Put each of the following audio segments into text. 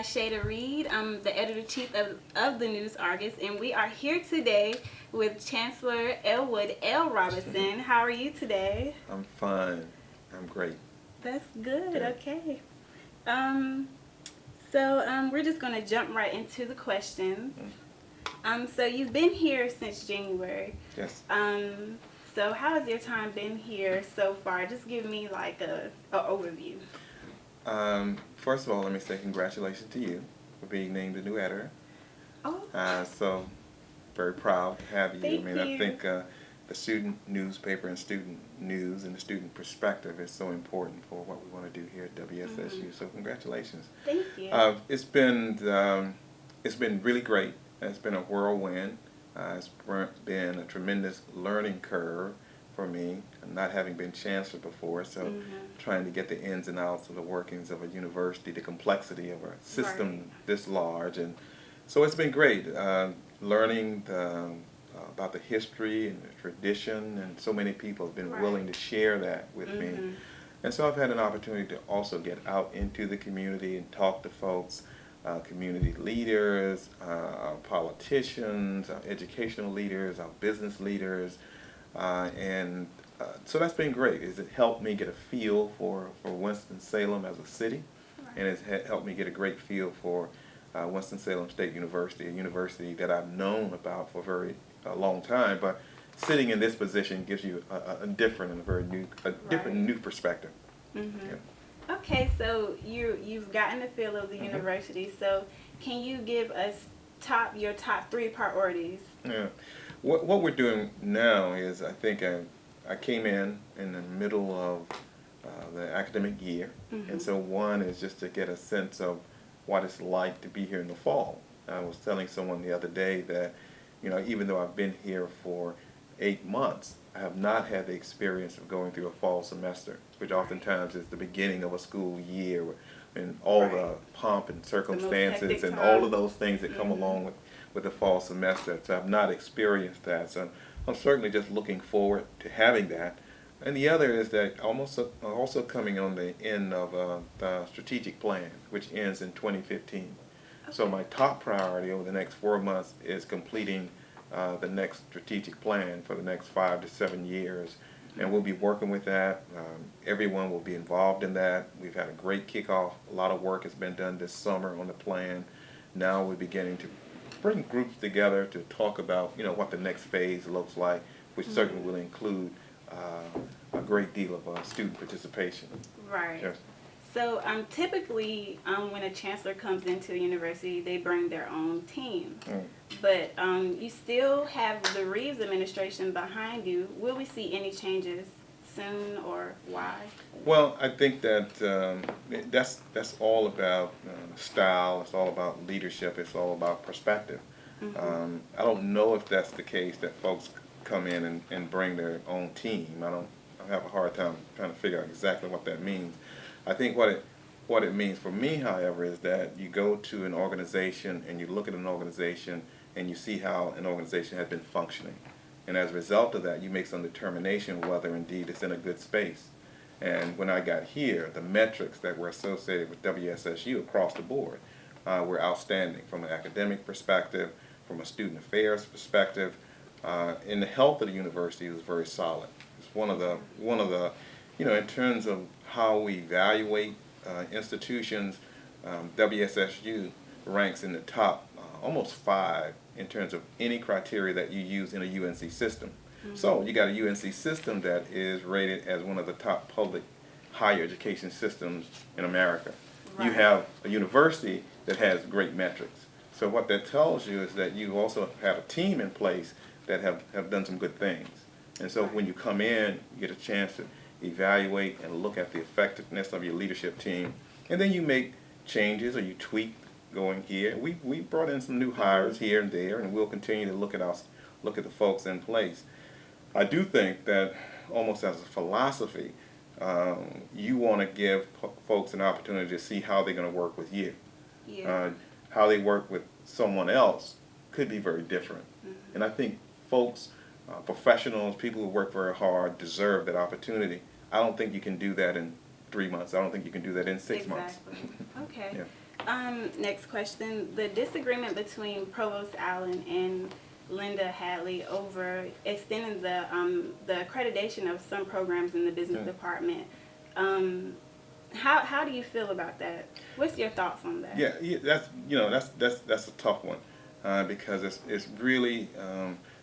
Shada Reed. I'm the editor-chief of the News Argus, and we are here today with Chancellor Elwood L. Robinson. How are you today? I'm fine. I'm great. That's good. Okay. Um, we're just going to jump right into the questions. So you've been here since January. Yes. So how has your time been here so far? Just give me like a overview. First of all, let me say congratulations to you for being named the new editor. Oh. So very proud to have you. Thank you. I think the student newspaper and student news and the student perspective is so important for what we want to do here at WSSU. So congratulations. Thank you. It's been really great. It's been a whirlwind. It's been a tremendous learning curve for me, not having been chancellor before, so trying to get the ins and outs of the workings of a university, the complexity of a system this large, and so it's been great learning about the history and the tradition, and so many people have been willing to share that with me, and so I've had an opportunity to also get out into the community and talk to folks, community leaders, our politicians, our educational leaders, our business leaders, so that's been great. It helped me get a feel for Winston-Salem as a city, and it's helped me get a great feel for Winston-Salem State University, a university that I've known about for a very long time, but sitting in this position gives you a different and a very new, different new perspective. Yeah. Okay, so you've gotten the feel of the university. So can you give us your top 3 priorities? Yeah. What we're doing now is, I think I came in the middle of the academic year, and so one is just to get a sense of what it's like to be here in the fall. I was telling someone the other day that, even though I've been here for 8 months, I have not had the experience of going through a fall semester, which oftentimes is the beginning of a school year, and all the pomp and circumstances and all of those things that come along with the fall semester. So I've not experienced that. So I'm certainly just looking forward to having that. And the other is that I'm also coming on the end of the strategic plan, which ends in 2015. So my top priority over the next 4 months is completing the next strategic plan for the next 5 to 7 years. And we'll be working with that. Everyone will be involved in that. We've had a great kickoff. A lot of work has been done this summer on the plan. Now we're beginning to bring groups together to talk about, what the next phase looks like, which certainly will include a great deal of student participation. Right. Yes. So typically when a chancellor comes into a university, they bring their own team. But you still have the Reeves administration behind you. Will we see any changes soon, or why? Well, I think that that's all about style. It's all about leadership. It's all about perspective. I don't know if that's the case, that folks come in and bring their own team. I have a hard time trying to figure out exactly what that means. I think what it means for me, however, is that you go to an organization and you look at an organization and you see how an organization has been functioning. And as a result of that, you make some determination whether indeed it's in a good space. And when I got here, the metrics that were associated with WSSU across the board were outstanding from an academic perspective, from a student affairs perspective, and the health of the university was very solid. It's one of the in terms of how we evaluate institutions, WSSU ranks in the top almost 5 in terms of any criteria that you use in a UNC system. So you got a UNC system that is rated as one of the top public higher education systems in America. You have a university that has great metrics. So what that tells you is that you also have a team in place that have done some good things. And so when you come in, you get a chance to evaluate and look at the effectiveness of your leadership team, and then you make changes or you tweak going here. We brought in some new hires here and there, and we'll continue to look at the folks in place. I do think that almost as a philosophy, you want to give folks an opportunity to see how they're going to work with you. How they work with someone else could be very different. And I think folks, professionals, people who work very hard deserve that opportunity. I don't think you can do that in 3 months. I don't think you can do that in 6 months. Okay. Next question. The disagreement between Provost Allen and Linda Hadley over extending the accreditation of some programs in the business department. How do you feel about that? What's your thoughts on that? Yeah, that's a tough one because it's really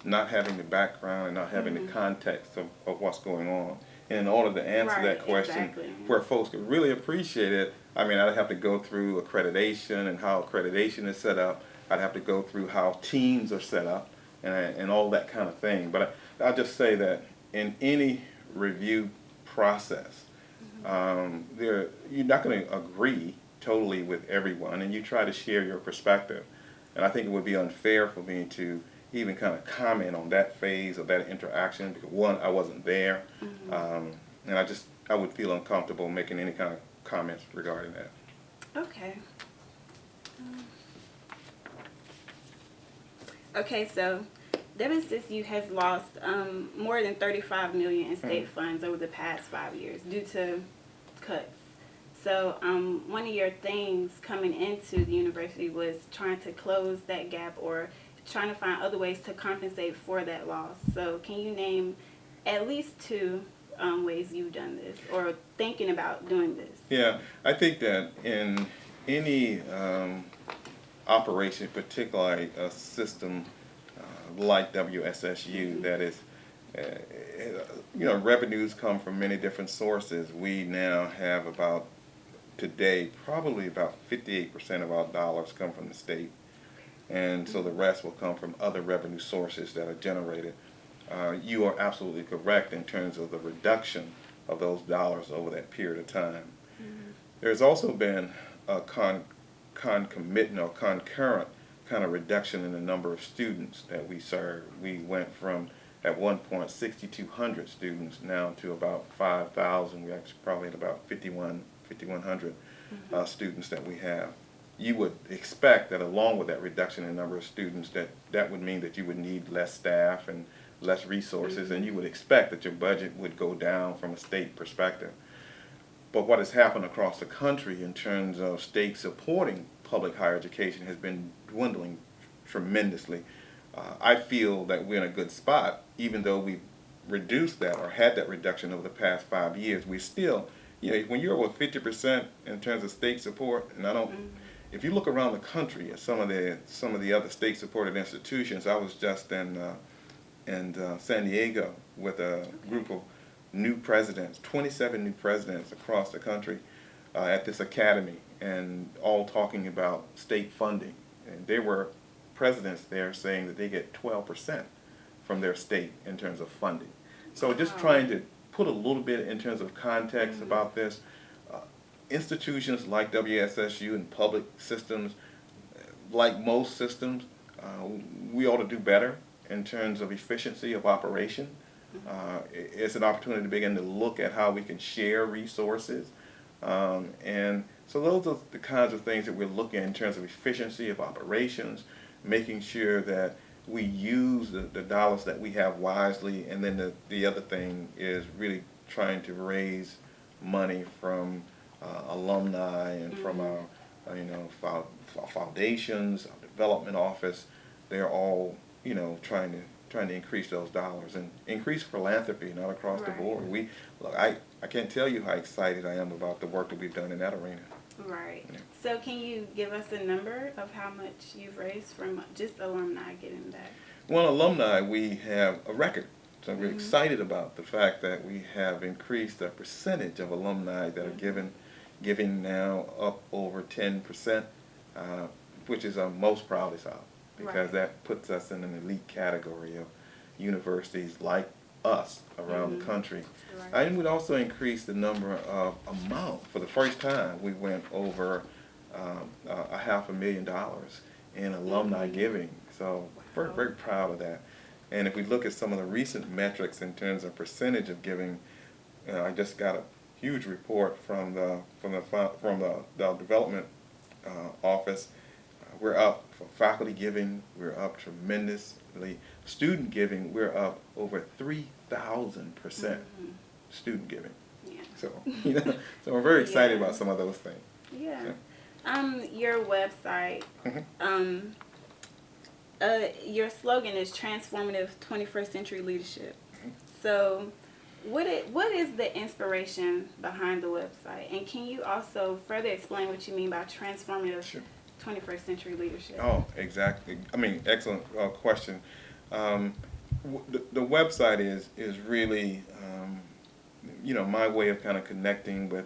not having the background and not having the context of what's going on. And in order to answer that question, where folks could really appreciate it, I mean, I'd have to go through accreditation and how accreditation is set up. I'd have to go through how teams are set up and all that kind of thing. But I'll just say that in any review process, you're not going to agree totally with everyone, and you try to share your perspective. And I think it would be unfair for me to even kind of comment on that phase of that interaction because one, I wasn't there, and I would feel uncomfortable making any kind of comments regarding that. Okay. Okay, so WSSU has lost more than $35 million in state funds over the past 5 years due to cuts. So one of your things coming into the university was trying to close that gap or trying to find other ways to compensate for that loss. So can you name at least two ways you've done this or thinking about doing this? Yeah, I think that in any operation, particularly a system like WSSU, that is, revenues come from many different sources. We now have today, probably about 58% of our dollars come from the state. And so the rest will come from other revenue sources that are generated. You are absolutely correct in terms of the reduction of those dollars over that period of time. There's also been a concomitant or concurrent kind of reduction in the number of students that we serve. We went from, at one point, 6,200 students now to about 5,000. We're actually probably at about 5,100 students that we have. You would expect that along with that reduction in number of students, that would mean that you would need less staff and less resources, and you would expect that your budget would go down from a state perspective. But what has happened across the country in terms of states supporting public higher education has been dwindling tremendously. I feel that we're in a good spot, even though we've reduced that or had that reduction over the past 5 years. We still, when you're over 50% in terms of state support, and if you look around the country at some of the other state-supported institutions, I was just in San Diego with a group of new presidents, 27 new presidents across the country at this academy, and all talking about state funding. And there were presidents there saying that they get 12% from their state in terms of funding. So just trying to put a little bit in terms of context about this. Institutions like WSSU and public systems, like most systems, we ought to do better in terms of efficiency of operation. It's an opportunity to begin to look at how we can share resources. And so those are the kinds of things that we're looking at in terms of efficiency of operations, making sure that we use the dollars that we have wisely, and then the other thing is really trying to raise money from alumni and from our foundations, our development office. They're all trying to increase those dollars and increase philanthropy, not across the board. I can't tell you how excited I am about the work that we've done in that arena. Right. Yeah. So can you give us a number of how much you've raised from just alumni getting that? Well, alumni, we have a record. So we're excited about the fact that we have increased the percentage of alumni that are giving now up over 10%, which is our most proudest of, because that puts us in an elite category of universities like us around the country. And we'd also increase the number of amount. For the first time, we went over $500,000 in alumni giving. So we're very proud of that. And if we look at some of the recent metrics in terms of percentage of giving, I just got a huge report from the development office. We're up for faculty giving. We're up tremendously. Student giving, we're up over 3,000% student giving. Yeah. So so we're very excited about some of those things. Yeah. Your website, Mhm. um, your slogan is transformative 21st century leadership. So, what is the inspiration behind the website? And can you also further explain what you mean by transformative Sure. 21st century leadership? Oh, exactly. I mean, excellent question. Um, the website is really, my way of kind of connecting with,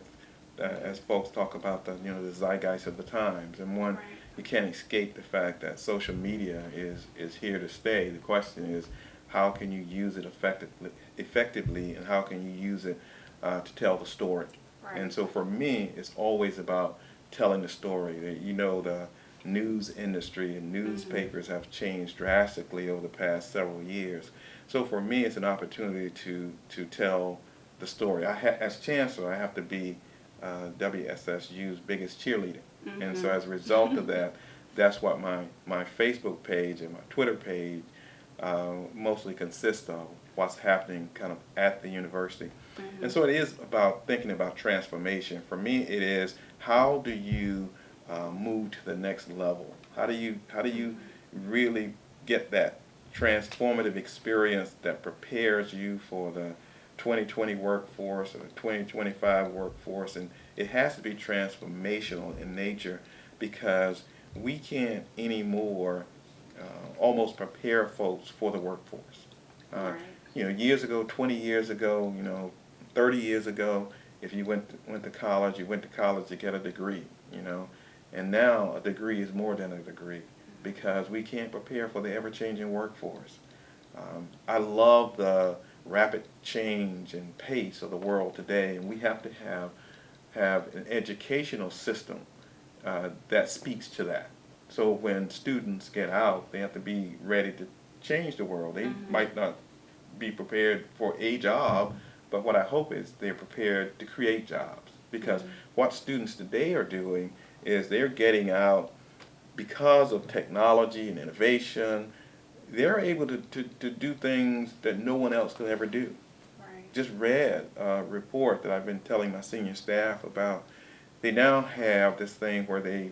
as folks talk about the zeitgeist of the times. And one, Right. you can't escape the fact that social media is here to stay. The question is, how can you use it effectively, and how can you use it to tell the story? And Right. so for me, it's always about telling the story. The news industry and Mhm. newspapers have changed drastically over the past several years. So for me, it's an opportunity to tell the story. As chancellor, I have to be WSSU's biggest cheerleader, and so as a result of Mhm. that, that's what my Facebook page and my Twitter page mostly consist of. What's happening kind of at the university, and Mhm. so it is about thinking about transformation. For me, it is how do you move to the next level? How do you really get that transformative experience that prepares you for the 2020 workforce or the 2025 workforce? And it has to be transformational in nature, because we can't anymore almost prepare folks for the workforce. Uh, Right. Years ago, 20 years ago, 30 years ago, if you went to college, you went to college to get a degree, and now a degree is more than a degree, because we can't prepare for the ever-changing workforce. I love the rapid change and pace of the world today, and we have to have an educational system that speaks to that. So when students get out, they have to be ready to change the world. They Mhm. might not be prepared for a job, but what I hope is they're prepared to create jobs. Because Mhm. what students today are doing is they're getting out because of technology and innovation. They're able to do things that no one else could ever do. Right. Just read a report that I've been telling my senior staff about. They now have this thing where they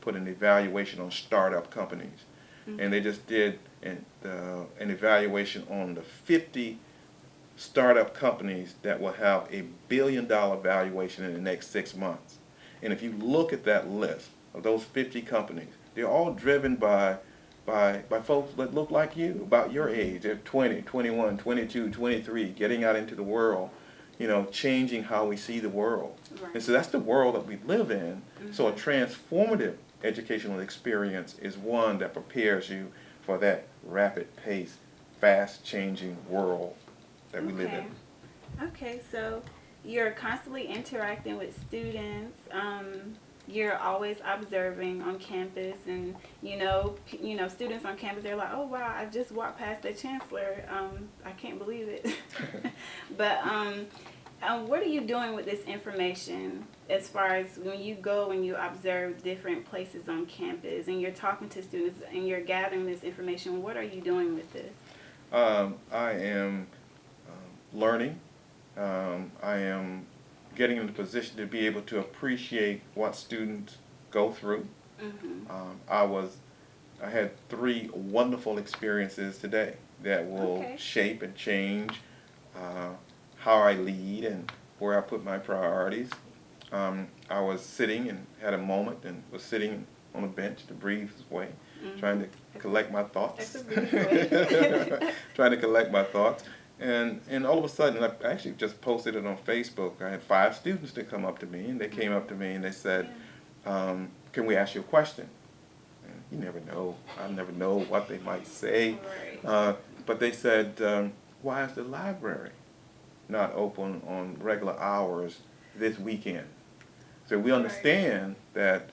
put an evaluation on startup companies, and they Mhm. just did an evaluation on the 50 startup companies that will have $1 billion valuation in the next 6 months. And if you look at that list of those 50 companies, they're all driven by folks that look like you, about your age. They're 20, 21, 22, 23, getting out into the world, changing how we see the world. And Right. so that's the world that we live in. So a Mhm. transformative educational experience is one that prepares you for that rapid pace, fast changing world that we live Okay. in. Okay. So you're constantly interacting with students. You're always observing on campus, and students on campus. They're like, "Oh wow, I just walked past the chancellor. I can't believe it." But what are you doing with this information as far as when you go and you observe different places on campus and you're talking to students and you're gathering this information? What are you doing with this? I am learning. I am getting in the position to be able to appreciate what students go through. Mhm. Um, I was I had three wonderful experiences today that will Okay. shape and change uh, how I lead and where I put my priorities. I was sitting and had a moment and was sitting on a bench to breathe away, trying Mhm. to collect my That's a thoughts, beautiful way. trying to collect my thoughts. And all of a sudden, I actually just posted it on Facebook. I had 5 students that come up to me, and they came up to me and they said, Yeah. "Can we ask you a question?" And you never know. I never know what they might say. Right. Uh, but they said, "Why is the library not open on regular hours this weekend?" So we Right. understand that,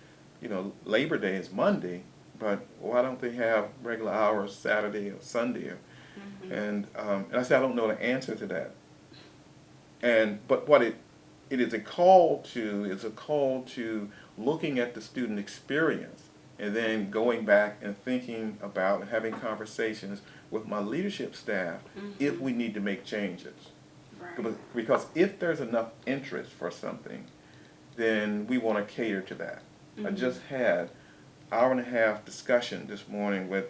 Labor Day is Monday, but why don't they have regular hours Saturday or Sunday? Mhm. And I said, I don't know the answer to that. But what it is a call to looking at the student experience, and then going back and thinking about and having conversations with my leadership staff if Mhm. we need to make changes. Right. Because if there's enough interest for something, then we want to cater to that. I just had hour and a half discussion this morning with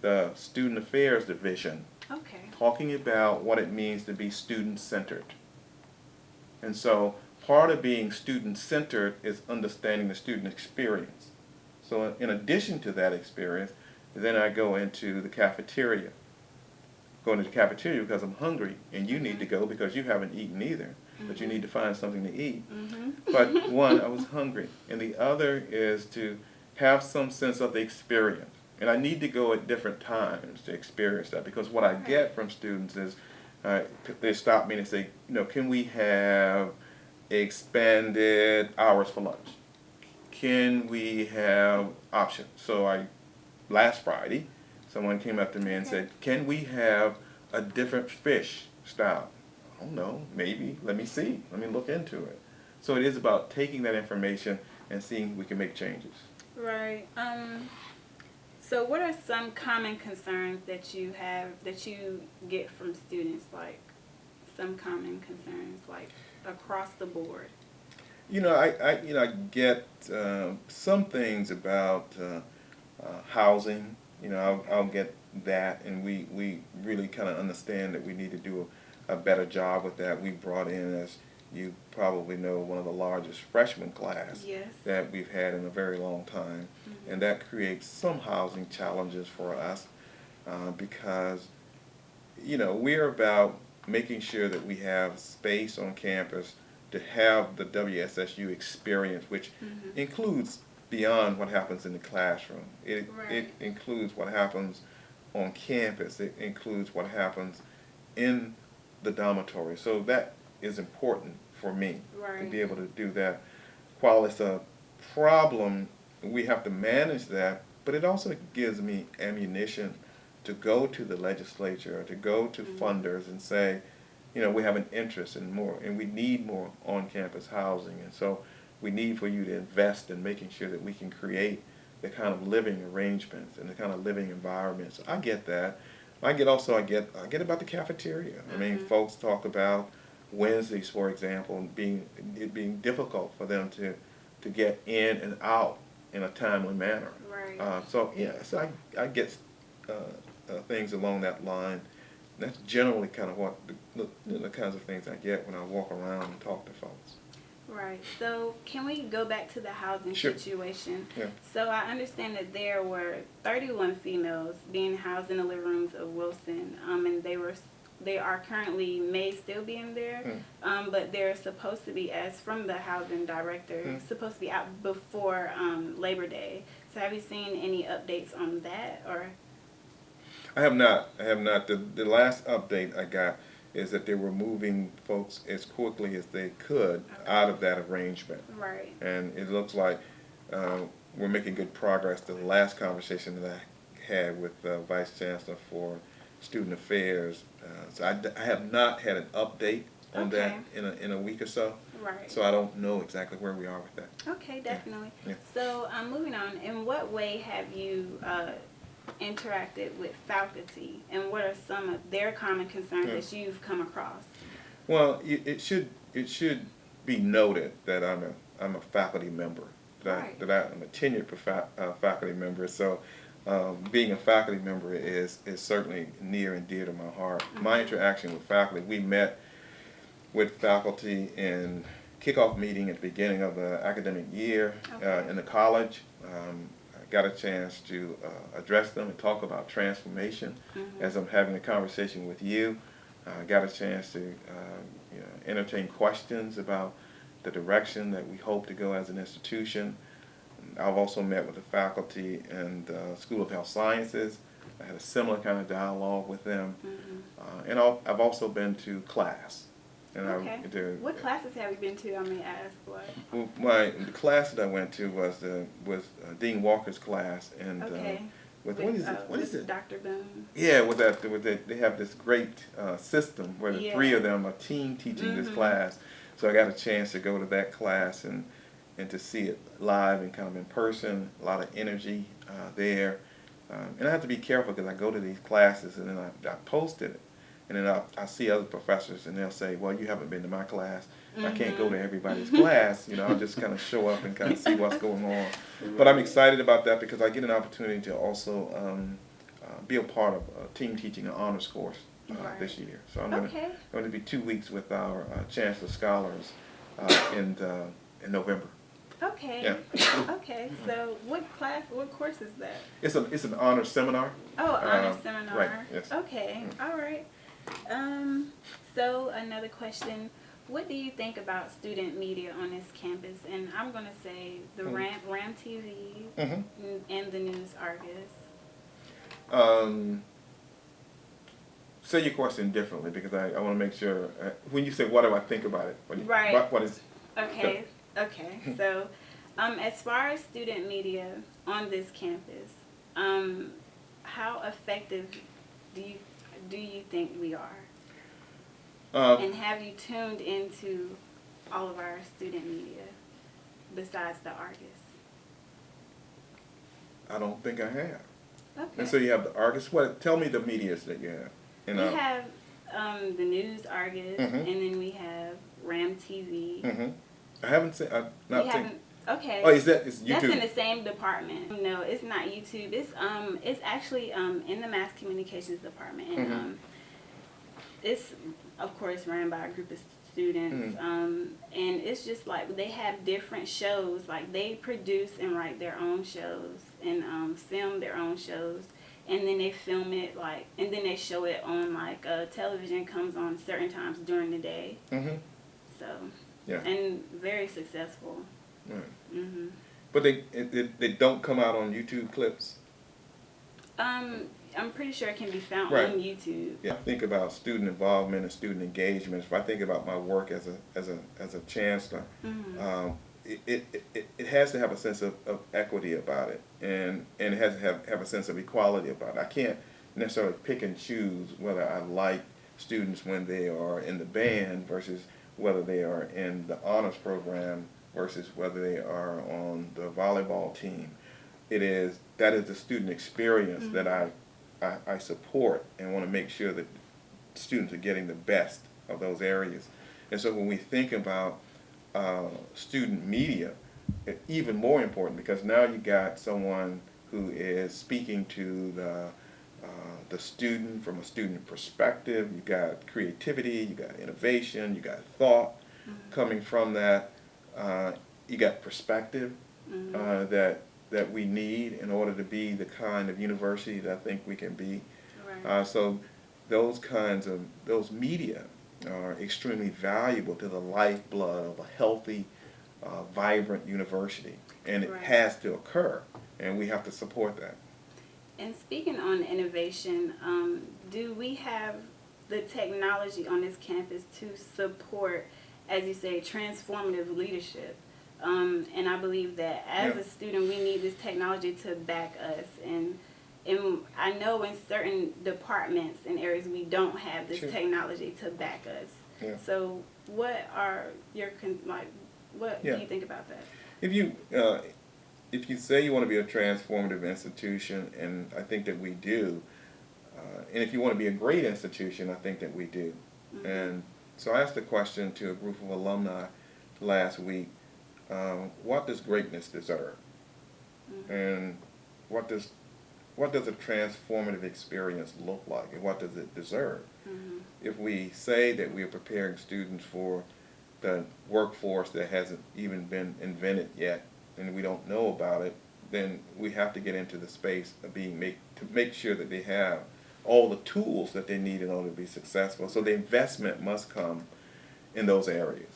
the Student Affairs Division, Okay. talking about what it means to be student-centered. And so part of being student-centered is understanding the student experience. So in addition to that experience, then I go into the cafeteria. Go into the cafeteria because I'm hungry, and you need to go because you haven't eaten either, but you need to find something to eat. But one, I was hungry, and the other is to have some sense of the experience. And I need to go at different times to experience that, because what I get from students is they stop me and say, can we have expanded hours for lunch? Can we have options? So last Friday, someone came up to me and said, can we have a different fish style? I don't know, maybe, let me see, let me look into it. So it is about taking that information and seeing if we can make changes. Right. So what are some common concerns that you get from students, like some common concerns, like across the board? I get some things about housing. I'll get that, and we really kind of understand that we need to do a better job with that. We brought in, as you probably know, one of the largest freshman class that we've had in a very long time, and that creates some housing challenges for us because we're about making sure that we have space on campus to have the WSSU experience, which includes beyond what happens in the classroom. It includes what happens on campus. It includes what happens in the dormitory. So that is important for me to be able to do that. While it's a problem, we have to manage that, but it also gives me ammunition to go to the legislature, to go to funders and say, we have an interest in more, and we need more on-campus housing, and so we need for you to invest in making sure that we can create the kind of living arrangements and the kind of living environments. I get that. I get about the cafeteria. I mean, folks talk about Wednesdays, for example, it being difficult for them to get in and out in a timely manner. So I get things along that line. That's generally kind of what the kinds of things I get when I walk around and talk to folks. Right. So can we go back to the housing situation? Yeah. So I understand that there were 31 females being housed in the living rooms of Wilson, and they are currently may still be in there, but they're supposed to be, as from the housing director, supposed to be out before Labor Day. So have you seen any updates on that, or? I have not. The last update I got is that they were moving folks as quickly as they could out of that arrangement. Right. And it looks like we're making good progress. The last conversation that I had with the Vice Chancellor for Student Affairs, so I have not had an update on that in a week or so. Right. So I don't know exactly where we are with that. Okay, definitely. Yeah. So moving on, in what way have you interacted with faculty, and what are some of their common concerns that you've come across? Well, it should be noted that I'm a faculty member. That I'm a tenured faculty member. So being a faculty member is certainly near and dear to my heart. My interaction with faculty, we met with faculty in kickoff meeting at the beginning of the academic year in the college. I got a chance to address them and talk about transformation as I'm having a conversation with you. I got a chance to entertain questions about the direction that we hope to go as an institution. I've also met with the faculty in the School of Health Sciences. I had a similar kind of dialogue with them. And I've also been to class. And what classes have you been to? I may ask. Well, the class that I went to was Dean Walker's class, and what is it? Dr. Boone. Yeah, they have this great system where the three of them are team teaching this class. So I got a chance to go to that class and to see it live and kind of in person. A lot of energy there, and I have to be careful because I go to these classes and then I posted it. and then I see other professors, and they'll say, well, you haven't been to my class. I can't go to everybody's class. I'll just kind of show up and kind of see what's going on. But I'm excited about that because I get an opportunity to also be a part of a team teaching an honors course this year. So I'm going to be 2 weeks with our Chancellor scholars in November. Okay. Yeah. Okay. So what course is that? It's an honors seminar. Oh, honors seminar. Right. Yes. Okay. All right. So another question. What do you think about student media on this campus? And I'm going to say the RAM TV and the News Argus. Say your question differently because I want to make sure. When you say what do I think about it? What is? Okay. Okay. So, as far as student media on this campus, how effective do you think we are? And have you tuned into all of our student media besides the Argus? I don't think I have. Okay. And so you have the Argus. Tell me the medias that you have. We have the News Argus, and then we have RAM TV. I haven't seen. Okay. Oh, is YouTube? That's in the same department. No, it's not YouTube. It's actually in the Mass Communications department, and it's of course ran by a group of students. And it's just like they have different shows. Like they produce and write their own shows and film their own shows. And then they film it and then they show it on television comes on certain times during the day. So, yeah, and very successful. Right. But they don't come out on YouTube clips. I'm pretty sure it can be found on YouTube. Yeah, I think about student involvement and student engagement. If I think about my work as a chancellor, it has to have a sense of equity about it, and it has to have a sense of equality about it. I can't necessarily pick and choose whether I like students when they are in the band versus whether they are in the honors program versus whether they are on the volleyball team. That is the student experience that I support and want to make sure that students are getting the best of those areas. And so when we think about student media, it's even more important because now you got someone who is speaking to the student from a student perspective. You got creativity, you got innovation, you got thought coming from that. You got perspective that we need in order to be the kind of university that I think we can be. Right. So those media are extremely valuable to the lifeblood of a healthy, vibrant university, and it has to occur, and we have to support that. And speaking on innovation, do we have the technology on this campus to support, as you say, transformative leadership? And I believe that as a student, we need this technology to back us. And I know in certain departments and areas we don't have this technology to back us. Yeah. So what are your what do you think about that? If you say you want to be a transformative institution, and I think that we do, and if you want to be a great institution, I think that we do. And so I asked a question to a group of alumni last week. What does greatness deserve? And what does a transformative experience look like, and what does it deserve? If we say that we are preparing students for the workforce that hasn't even been invented yet, and we don't know about it, then we have to get into the space of to make sure that they have all the tools that they need in order to be successful. So the investment must come in those areas.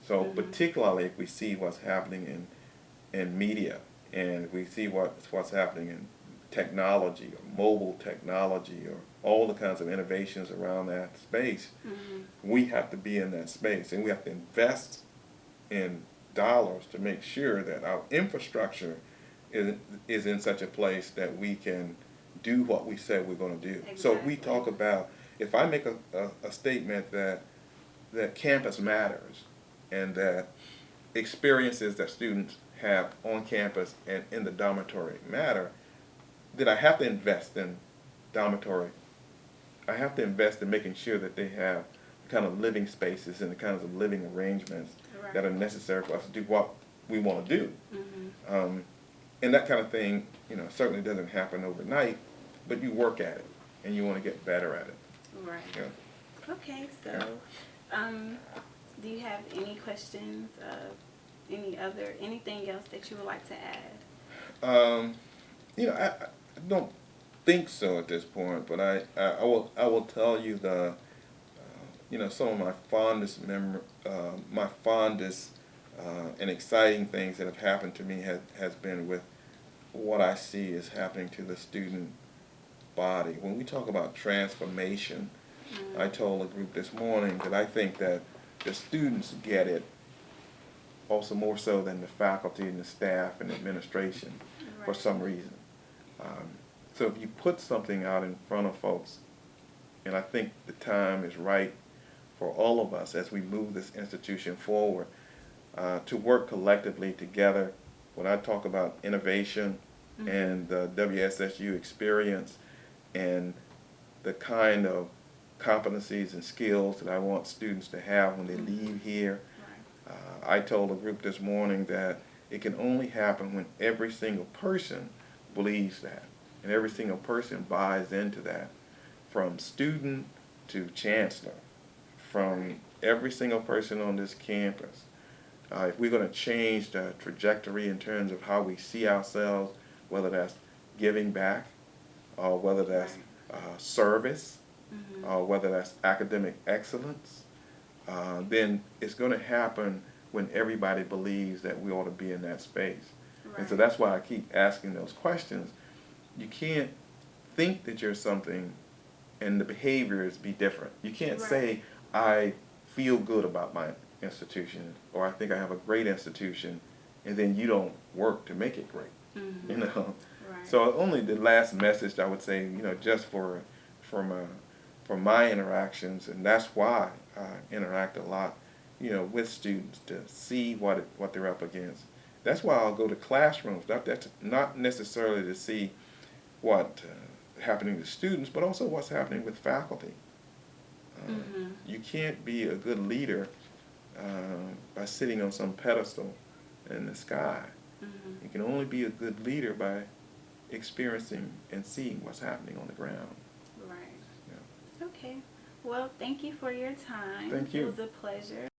So particularly if we see what's happening in media, and we see what's happening in technology or mobile technology or all the kinds of innovations around that space, we have to be in that space, and we have to invest in dollars to make sure that our infrastructure is in such a place that we can do what we said we're going to do. Exactly. So if we talk about, if I make a statement that campus matters, and that experiences that students have on campus and in the dormitory matter, then I have to invest in dormitory I have to invest in making sure that they have the kind of living spaces and the kinds of living arrangements Right. that are necessary for us to do what we want to do. Mm-hmm. And that kind of thing, certainly doesn't happen overnight, but you work at it and you want to get better at it. Right. Yeah. Okay, so do you have any questions? Anything else that you would like to add? I don't think so at this point, but I will tell you some of my fondest and exciting things that have happened to me has been with what I see is happening to the student body. When we talk about transformation, I told a group this morning that I think that the students get it also more so than the faculty and the staff and administration for Right. some reason. So if you put something out in front of folks, and I think the time is right for all of us as we move this institution forward to work collectively together. When I talk about innovation and the WSSU experience and the kind of competencies and skills that I want students to have when they leave here, I told a group this morning that it can only happen when every single person believes that and every single person buys into that, from student to chancellor, from every single person on this campus. If we're going to change the trajectory in terms of how we see ourselves, whether that's giving back, or whether that's service, or whether that's academic excellence, then it's going to happen when everybody believes that we ought to be in that space. Right. And so that's why I keep asking those questions. You can't think that you're something and the behaviors be different. You can't say, I feel good about my institution, or I think I have a great institution, and then you don't work to make it great. Right. So only the last message I would say, just for my interactions, and that's why I interact a lot, with students to see what they're up against. That's why I'll go to classrooms. That's not necessarily to see what happening to students, but also what's happening with faculty. You can't be a good leader by sitting on some pedestal in the sky. You can only be a good leader by experiencing and seeing what's happening on the ground. Right. Yeah. Okay. Well, thank you for your time. Thank you. It was a pleasure.